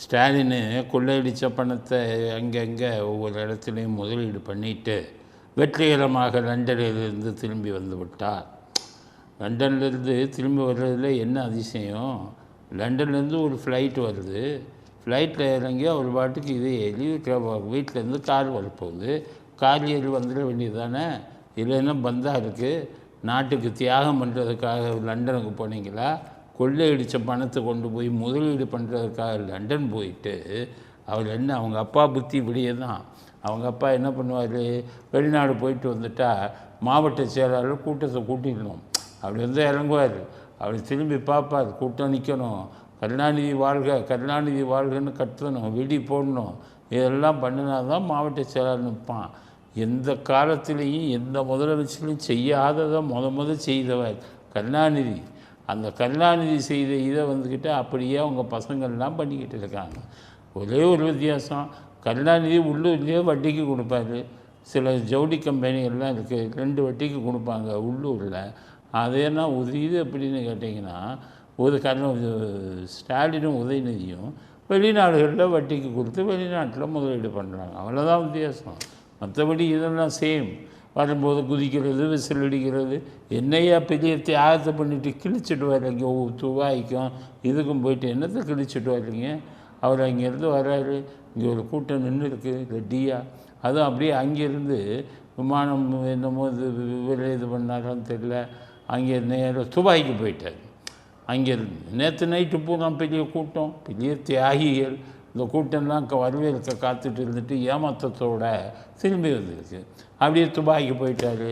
ஸ்டாலின் கொள்ளையடித்த பணத்தை அங்கங்கே ஒவ்வொரு இடத்துலையும் முதலீடு பண்ணிட்டு வெற்றிகரமாக லண்டனிலிருந்து திரும்பி வந்து விட்டார். லண்டன்லேருந்து திரும்பி வர்றதுல என்ன அதிசயம்? லண்டன்லேருந்து ஒரு ஃப்ளைட் வருது, ஃப்ளைட்டில் இறங்கி அவர் பாட்டுக்கு இது ஏறி வீட்டிலேருந்து கார் வரப்போகுது, கார் ஏறி வந்துட வேண்டியது தானே. இதில் என்ன பந்தா இருக்குது? நாட்டுக்கு தியாகம் பண்ணுறதுக்காக லண்டனுக்கு போனீங்களா? கொள்ளையடித்த பணத்தை கொண்டு போய் முதலீடு பண்ணுறதுக்காக லண்டன் போயிட்டு அவர் என்ன, அவங்க அப்பா புத்தி இப்படியே தான். அவங்க அப்பா என்ன பண்ணுவார், வெளிநாடு போயிட்டு வந்துட்டால் மாவட்ட செயலாளர் கூட்டத்தை கூட்டிடணும், அப்படி வந்து இறங்குவார். அப்படி திரும்பி பார்ப்பார், கூட்டம் நிற்கணும், கருணாநிதி வாழ்க கருணாநிதி வாழ்கன்னு கட்டணும், வெடி போடணும், இதெல்லாம் பண்ணினா தான் மாவட்ட செயலாளர் நிற்பான். எந்த காலத்திலையும் எந்த முதலமைச்சரும் செய்யாததை முத செய்தவர் கருணாநிதி. அந்த கருணாநிதி செய்த இதை வந்துக்கிட்டு அப்படியே அவங்க பசங்கள்லாம் பண்ணிக்கிட்டு இருக்காங்க. ஒரே ஒரு வித்தியாசம், கருணாநிதி உள்ளூர்லேயே வட்டிக்கு கொடுப்பாரு. சில ஜவுளி கம்பெனிகள்லாம் இருக்குது, 2 வட்டிக்கு கொடுப்பாங்க உள்ளூரில். அதேனா இது எப்படின்னு கேட்டிங்கன்னா, ஸ்டாலினும் உதயநிதியும் வெளிநாடுகளில் வட்டிக்கு கொடுத்து வெளிநாட்டில் முதலீடு பண்ணுறாங்க, அவ்வளோதான் வித்தியாசம். மற்றபடி இதெல்லாம் சேம். வரும்போது குதிக்கிறது, விசில் அடிக்கிறது, என்னையா பெரிய தியாகத்தை பண்ணிவிட்டு கிழிச்சிட்டு வரீங்க. துபாய்க்கும் இதுக்கும் போயிட்டு என்னத்தை கிழிச்சிட்டு வர்றீங்க? அவர் அங்கேருந்து வர்றாரு, இங்கே ஒரு கூட்டம் நின்று இருக்குது ரெட்டியாக, அதுவும் அப்படியே அங்கேருந்து விமானம் என்னமோ இது பண்ணாரான்னு தெரியல, அங்கே நேரம் துபாய்க்கு போயிட்டார். அங்கேருந்து நேற்று நைட்டு பூரா பெரிய கூட்டம், பெரிய தியாகிகள். இந்த கூட்டம்லாம் வரவேற்க காத்துட்டு இருந்துட்டு ஏமாற்றத்தோட திரும்பி வந்துருக்கு. அப்படியே துபாய்க்கு போயிட்டார்.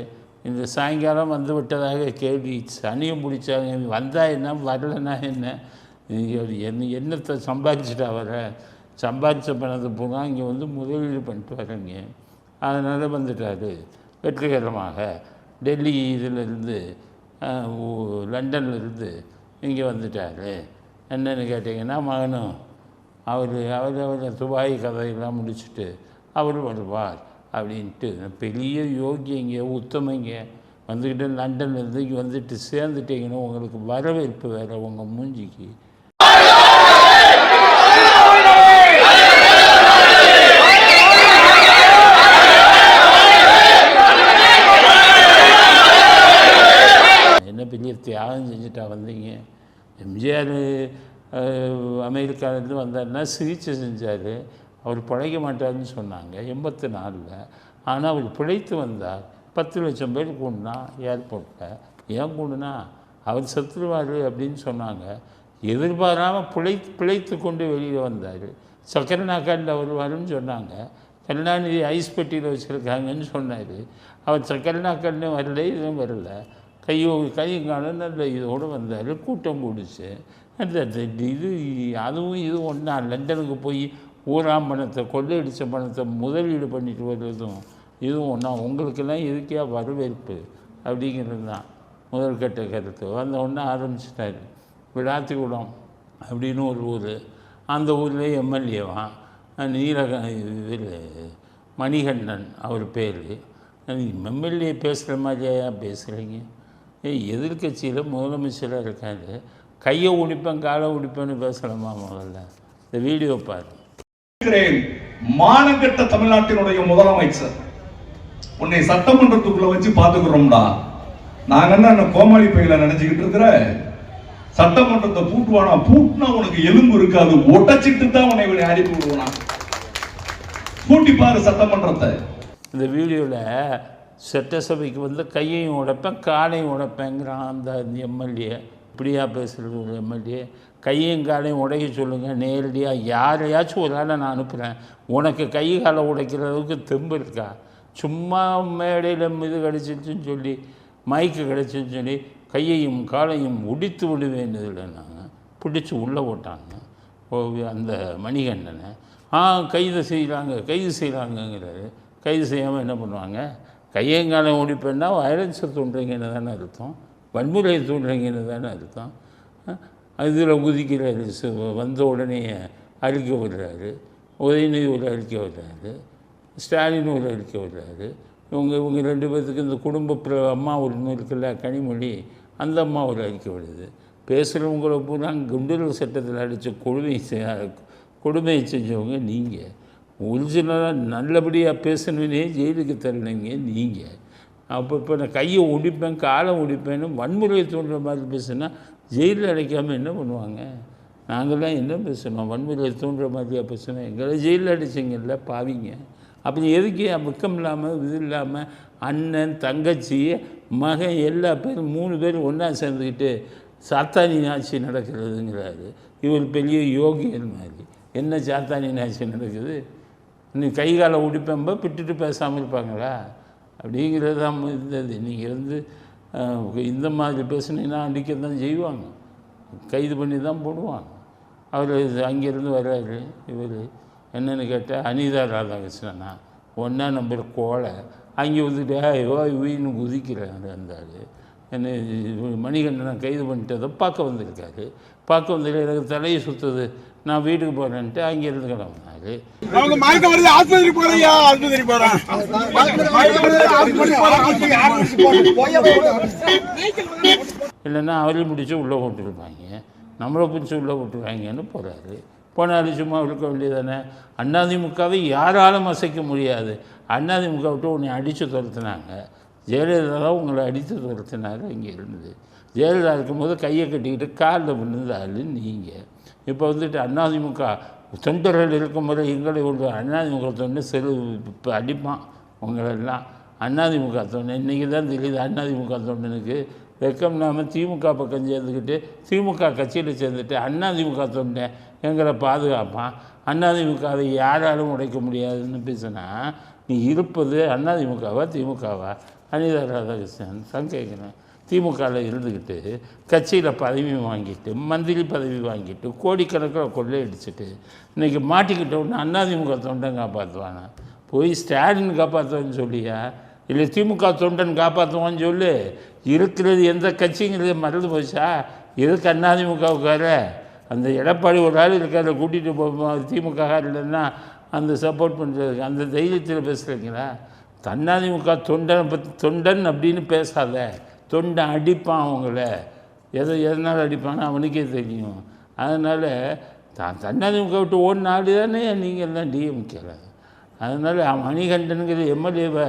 இந்த சாயங்காலம் வந்து விட்டதாக கேள்வி. சனியை பிடிச்சாங்க, வந்தால் என்ன வரலைன்னா என்ன, என்னத்தை சம்பாதிச்சுட்டா வர, சம்பாதிச்ச பணத்தை பூரா இங்கே வந்து முதலீடு பண்ணிட்டு வரீங்க. அதனால் வந்துட்டார் வெற்றிகரமாக. டெல்லி இதிலிருந்து லண்டன்லேருந்து இங்கே வந்துட்டார். என்னென்னு கேட்டிங்கன்னா, மகனும் அவர் துபாய் கதையெல்லாம் முடிச்சுட்டு அவர் வருவார் அப்படின்ட்டு. பெரிய யோகியங்க, உத்தமைங்க வந்துக்கிட்டு லண்டன்லேருந்து இங்கே வந்துட்டு சேர்ந்துட்டிங்கன்னா உங்களுக்கு வரவேற்பு வேறு உங்கள் மூஞ்சிக்கு. என்ன பெரிய தியாகம் செஞ்சுட்டா வந்தீங்க. எம்ஜிஆர் அமெரிக்காவிலேருந்து வந்தார்னா சிகிச்சை செஞ்சார், அவர் பிழைக்க மாட்டார்னு சொன்னாங்க 84. ஆனால் அவர் பிழைத்து வந்தார். 10 லட்சம் பேர் கூடனா ஏர்போர்ட்டில். ஏன் கூடனா அவர் செத்துருவார் அப்படின்னு சொன்னாங்க. எதிர்பாராமல் பிழைத்து கொண்டு வெளியில் வந்தார். சக்கரை நாக்காண்டில் வருவாருன்னு சொன்னாங்க. கருணாநிதி ஐஸ் பெட்டியில் வச்சுருக்காங்கன்னு சொன்னார். அவர் சக்கரை நாக்காண்டிலும் வரல, இதுவும் வரல. கையும் காலம் நல்ல இதோடு வந்தார். கூட்டம் கூடிச்சு. அந்த இது அதுவும் இது ஒன்றா, லண்டனுக்கு போய் ஊராம் பணத்தை கொள்ளையடித்த பணத்தை முதலீடு பண்ணிட்டு வர்றதும் இதுவும் ஒன்றா. உங்களுக்கெல்லாம் எதுக்கே வரவேற்பு அப்படிங்கிறது தான் முதல் கட்ட கருத்து. வந்த ஒன்றா ஆரம்பிச்சிட்டாரு. விளாத்திக்குளம் அப்படின்னு ஒரு ஊர், அந்த ஊரில் எம்எல்ஏவான் இதில் மணிகண்டன் அவர் பேர். எம்எல்ஏ பேசுகிற மாதிரியா பேசுகிறீங்க? எதிர்கட்சியில் முதலமைச்சராக இருக்காரு, கையை உடிப்பேன் காலை உடிப்பேன்னு பேசலாமா? முதல்ல இந்த வீடியோ பாரு. மானங்கட்ட தமிழ்நாட்டினுடைய முதலமைச்சர் உன்னை சட்டமன்றத்துக்குள்ள வச்சு பாத்துக்கிறோம்டா. நாங்க என்ன கோமாளி பையில நினைச்சுக்கிட்டு இருக்கிற, சட்டமன்றத்தை பூட்டுவானா? பூட்டினா உனக்கு எலும்பு இருக்காது, உடைச்சிட்டு தான் உன்னை இப்படி அனுப்பி விடுவானா. பூட்டி பாரு சட்டமன்றத்தை. இந்த வீடியோவில் சட்டசபைக்கு வந்து கையையும் உடைப்பேன் காலையும் உடைப்பேங்கிறான் அந்த எம்எல்ஏ. இப்படியா பேசுகிறது ஒரு எம்எல்ஏ? கையையும் காலையும் உடைக்க சொல்லுங்கள் நேரடியாக. யாரையாச்சும் ஒரு ஆளை நான் அனுப்புகிறேன், உனக்கு கை காலை உடைக்கிற அளவுக்கு தெம்பு இருக்கா? சும்மா மேடையில் இது கிடச்சிச்சுன்னு சொல்லி, மைக்கு கிடச்சின்னு சொல்லி கையையும் காலையும் உடித்து விடுவேன்னதில்லை. நாங்கள் பிடிச்சி உள்ளே போட்டாங்க அந்த மணிகண்டனை. கைது செய்கிறாங்கங்கிறாரு. கைது செய்யாமல் என்ன பண்ணுவாங்க? கையங்காலம் ஓடிப்பேன்னா வயலன்ஸை தூண்டுறீங்கன்னு தானே அர்த்தம், வன்முறையை தூண்டுறீங்கன்னு தானே அர்த்தம். இதில் குதிக்கிறாரு, வந்த உடனே அறிக்கை விடுறாரு, உதயநிதி ஒரு அறிக்கை விடுறாரு, ஸ்டாலின் ஒரு அறிக்கை விடுறாரு. இவங்க 2 பேர்த்துக்கு இந்த குடும்ப அம்மா ஒன்று இருக்குல்ல கனிமொழி, அந்த அம்மா ஒரு அறிக்கை விடுது. பேசுகிறவங்கள பூரா குண்டூர் சட்டத்தில் அடித்து கொடுமையை செஞ்சவங்க நீங்கள். ஒரிஜினலாக நல்லபடியாக பேசணுன்னே ஜெயிலுக்கு தரலைங்க நீங்கள். இப்போ நான் கையை ஒடிப்பேன் காலை ஒடிப்பேன்னு வன்முறையை தோன்ற மாதிரி பேசுனா ஜெயிலில் அடைக்காமல் என்ன பண்ணுவாங்க? நாங்கள்லாம் என்ன பேசணும்? வன்முறையை தோன்ற மாதிரியாக பேசணும். எங்களை ஜெயிலில் அடிச்சிங்கல்ல பாவிங்க. அப்படி எதுக்கு வெக்கம் இல்லாமல் இது இல்லாமல் அண்ணன் தங்கச்சி மகன் எல்லா பேரும் 3 பேரும் ஒன்றா சேர்ந்துக்கிட்டு சாத்தானி ஆட்சி நடக்கிறதுங்கிறாரு. இவர் பெரிய யோகியர் மாதிரி. என்ன சாத்தானி ஆட்சி நடக்குது? நீ கை காலை உடிப்பம்ப பிட்டுட்டு பேசாமல் இருப்பாங்களா? அப்படிங்கிறது தான் இருந்தது. நீங்கள் இந்த மாதிரி பேசுனீங்கன்னா அடிக்க தான் செய்வாங்க, கைது பண்ணி தான் போடுவாங்க. அவர் அங்கேருந்து வர்றாரு. இவர் என்னென்னு கேட்டால் அனிதா ராதாகிருஷ்ணனா 1ஆம் நம்பர் கோலை அங்கே வந்துட்டு வீணு குதிக்கிறாரு. இருந்தார் என்ன மணிகண்டனை கைது பண்ணிட்டதை பார்க்க வந்திருக்காரு. பார்க்க வந்து எனக்கு தலையை சுற்றுது, நான் வீட்டுக்கு போகிறேன்ட்டு அங்கேருந்து கிளம்பினார். இல்லைன்னா அவரையும் பிடிச்சி உள்ளே போட்டுருப்பாங்க, நம்மளை பிடிச்சி உள்ளே போட்டுருவாங்கன்னு போகிறாரு. போனாலும் சும்மா இருக்க வேண்டியதானே? அதிமுகவை யாராலும் அசைக்க முடியாது. அதிமுக விட்டு உன்னை அடித்து துரத்துனாங்க. ஜெயலலிதா தான் உங்களை அடித்து துரத்தினார். இங்கே இருந்தது ஜெயலலிதா இருக்கும்போது கையை கட்டிக்கிட்டு காலில் விழுந்தாலும் நீங்கள். இப்போ வந்துட்டு அதிமுக தொண்டர்கள் இருக்கும்போது எங்களை ஒரு அதிமுக தொண்டை இப்போ அடிப்பான் உங்களெல்லாம். அதிமுக தொண்டை இன்றைக்கி தான் தெரியுது. அதிமுக தொண்டனுக்கு வெக்கம் இல்லாமல் திமுக பக்கம் சேர்ந்துக்கிட்டு திமுக கட்சியில் சேர்ந்துட்டு அதிமுக தொண்டை எங்களை பாதுகாப்பான். அதிமுகவை யாராலும் உடைக்க முடியாதுன்னு பேசினா நீ இருப்பது அதிமுகவா திமுகவா? அனிதா ராதாகிருஷ்ணன் தான் கேட்குறேன். திமுகவில் இருந்துக்கிட்டு கட்சியில் பதவி வாங்கிட்டு மந்திரி பதவி வாங்கிட்டு கோடிக்கணக்கில் கொள்ளையடிச்சிட்டு இன்றைக்கி மாட்டிக்கிட்டோன்னு அதிமுக தொண்டன் காப்பாற்றுவானா? போய் ஸ்டாலின் காப்பாற்றுவான்னு சொல்லியா? இல்லை திமுக தொண்டன் காப்பாற்றுவான்னு சொல்லு. இருக்கிறது எந்த கட்சிங்கிறது மறந்து போச்சா? எதுக்கு அதிமுகவுக்கார அந்த எடப்பாடி ஒரு ஆள் இருக்கார கூட்டிகிட்டு போக திமுக இல்லைன்னா அந்த சப்போர்ட் பண்ணுறதுக்கு அந்த தைரியத்தில் பேசுகிறீங்களா? அதிமுக தொண்டனை பற்றி தொண்டன் அப்படின்னு பேசாத. தொண்டன் அடிப்பான் அவங்கள. எதனால் அடிப்பான்னு அவனுக்கே தெரியும். அதனால் அதிமுக விட்டு ஓடின ஆடு தானே நீங்கள் தான் டிஎம்கேல. அதனால் மணிகண்டனுங்கிற எம்எல்ஏவை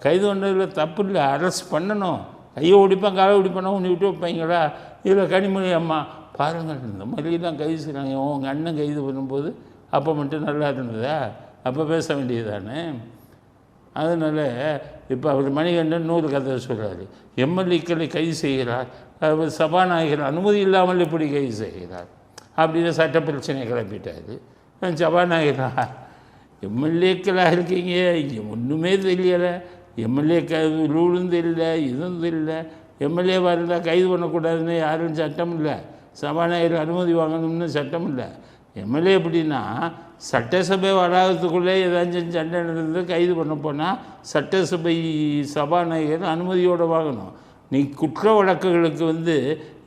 கைது பண்ணதில் தப்பு இல்லை, அரெஸ்ட் பண்ணணும். கையை ஒடிப்பான் காலை ஒடிப்பானா உன்னை விட்டு வைப்பாங்களா? இதில் கனிமொழி அம்மா பாருங்கள் இந்த மாதிரிலாம் கைது செய்கிறாங்க. உங்கள் அண்ணன் கைது பண்ணும்போது அப்போ மட்டும் நல்லா இருந்ததா? அப்போ பேச வேண்டியதானே? அதனால் இப்போ அவர் மணிகண்டன் 100 கதை சொல்கிறார். எம்எல்ஏக்களை கைது செய்கிறார், அவர் சபாநாயகர் அனுமதி இல்லாமல் எப்படி கைது செய்கிறார் அப்படின்னு சட்ட பிரச்சனை கிளப்பிட்டார். சபாநாயகரா எம்எல்ஏக்களாக இருக்கீங்க, இங்கே ஒன்றுமே தெரியலை. எம்எல்ஏ ரூலும் தெரியல, இதுவும் தெரியல. எம்எல்ஏவாக இருந்தால் கைது பண்ணக்கூடாதுன்னு யாரும் சட்டம் இல்லை. சபாநாயகர் அனுமதி வாங்கணும்னு சட்டம் இல்லை. எம்எல்ஏ எப்படின்னா சட்டசபை வளாகத்துக்குள்ளே ஏதாச்சும் சண்டை நடந்து கைது பண்ண போனால் சட்டசபை சபாநாயகர் அனுமதியோடு வாங்கணும். நீ குற்ற வழக்குகளுக்கு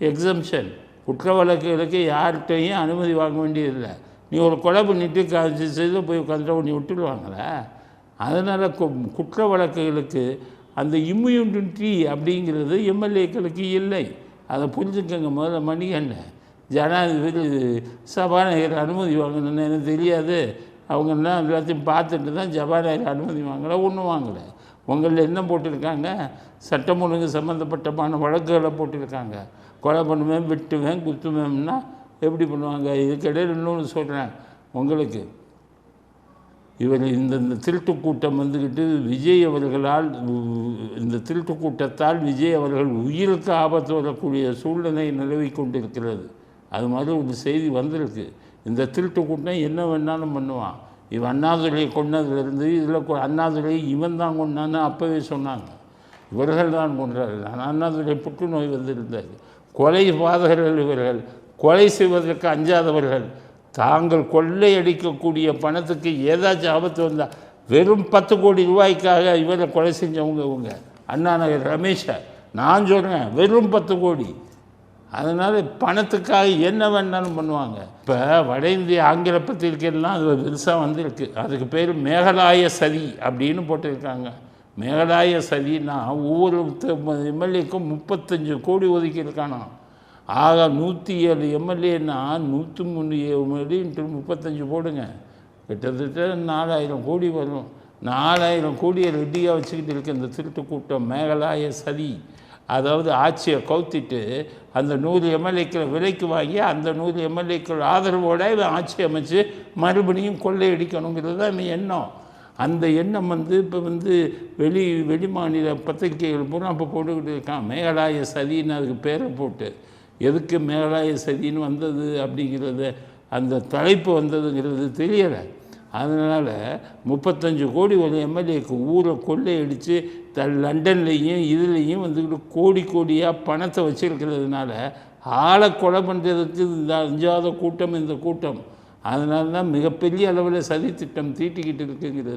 எக்ஸம்ஷன். குற்ற வழக்குகளுக்கு யார்கிட்டையும் அனுமதி வாங்க வேண்டியதில்லை. நீ ஒரு கொலை பண்ணிவிட்டு செய்து போய் கண்ட்ரோல் பண்ணி விட்டுடுவாங்களே. அதனால் குற்ற வழக்குகளுக்கு அந்த இம்யூனிட்டி அப்படிங்கிறது எம்எல்ஏக்களுக்கு இல்லை. அதை புரிஞ்சுக்கங்க. முதல்ல மணிகண்டன் ஜனாதிபதி சபாநாயகர் அனுமதி வாங்கணுன்னு எனக்கு தெரியாது. அவங்கெல்லாம் எல்லாத்தையும் பார்த்துட்டு தான் சபாநாயகர் அனுமதி வாங்கலை, ஒன்றும் வாங்கலை. உங்களில் என்ன போட்டிருக்காங்க? சட்டம் ஒழுங்கு சம்மந்தப்பட்டமான வழக்குகளை போட்டிருக்காங்க. கொலை பண்ணுவேன், வெட்டுவேன், குத்துவேன்னா எப்படி பண்ணுவாங்க? இதுக்கிடையில் இன்னொன்று சொல்கிறேன் உங்களுக்கு. இவர் இந்த திருட்டு கூட்டம் விஜய் அவர்களால் இந்த திருட்டு கூட்டத்தால் விஜய் அவர்கள் உயிருக்கு ஆபத்து வரக்கூடிய சூழ்நிலை நிலவி கொண்டிருக்கிறது. அது மாதிரி ஒரு செய்தி வந்திருக்கு. இந்த திருட்டு கூட்டம் என்ன வேணாலும் பண்ணுவான். இவன் அண்ணாதுரையை கொண்டதுலேருந்து இதில் அண்ணாதுரை இவன் தான் கொண்டான்னு அப்போவே சொன்னாங்க. இவர்கள் தான் கொண்டார்கள். அண்ணாதுரை புற்றுநோய் வந்திருந்தார். கொலை பாதகர்கள் இவர்கள். கொலை செய்வதற்கு அஞ்சாதவர்கள். தாங்கள் கொள்ளையடிக்கக்கூடிய பணத்துக்கு ஏதாச்சும் ஆபத்து வந்தால் வெறும் 10 கோடி ரூபாய்க்காக இவரை கொலை செஞ்சவங்க இவங்க. அண்ணாநகர் ரமேஷை நான் சொல்கிறேன், வெறும் 10 கோடி. அதனால் பணத்துக்காக என்ன வேணாலும் பண்ணுவாங்க. இப்போ வட இந்திய ஆங்கில பத்திரிகைலாம் அது பெருசாக வந்திருக்கு. அதுக்கு பேர் மேகலாய சதி அப்படின்னு போட்டிருக்காங்க. மேகலாய சதினா ஒவ்வொரு எம்எல்ஏக்கும் 35 கோடி ஒதுக்கியிருக்கானா. ஆக 107 எம்எல்ஏன்னா 103 எம்எல்ஏ இன்ட்டு 35 போடுங்க, கிட்டத்தட்ட 4000 கோடி வரும். 4000 கோடியை ரெடியாக வச்சுக்கிட்டு இருக்க இந்த திருட்டு கூட்டம் மேகலாய சதி. அதாவது ஆட்சியை கவுத்திட்டு அந்த 100 எம்எல்ஏக்களை விலைக்கு வாங்கி அந்த 100 எம்எல்ஏக்கள் ஆதரவோடு இவன் ஆட்சி அமைச்சு மறுபடியும் கொள்ளையடிக்கணுங்கிறது தான் இவன் எண்ணம். அந்த எண்ணம் இப்போ வெளி மாநில பத்திரிகைகள் பூரா அப்போ போட்டுக்கிட்டு இருக்கான். மேகலாய சதின்னு அதுக்கு பேரை போட்டு, எதுக்கு மேகலாய சதின்னு வந்தது அப்படிங்கிறது, அந்த தலைப்பு வந்ததுங்கிறது தெரியலை. அதனால் 35 கோடி ஒரு எம்எல்ஏக்கு ஊரை கொள்ளையடித்து லண்டன்லேயும் இதுலேயும் கோடி கோடியாக பணத்தை வச்சுருக்கிறதுனால ஆளை கொலை பண்ணுறதுக்கு இந்த அஞ்சாத கூட்டம் இந்த கூட்டம். அதனால தான் மிகப்பெரிய அளவில் சதி திட்டம் தீட்டிக்கிட்டு இருக்குங்கிறது.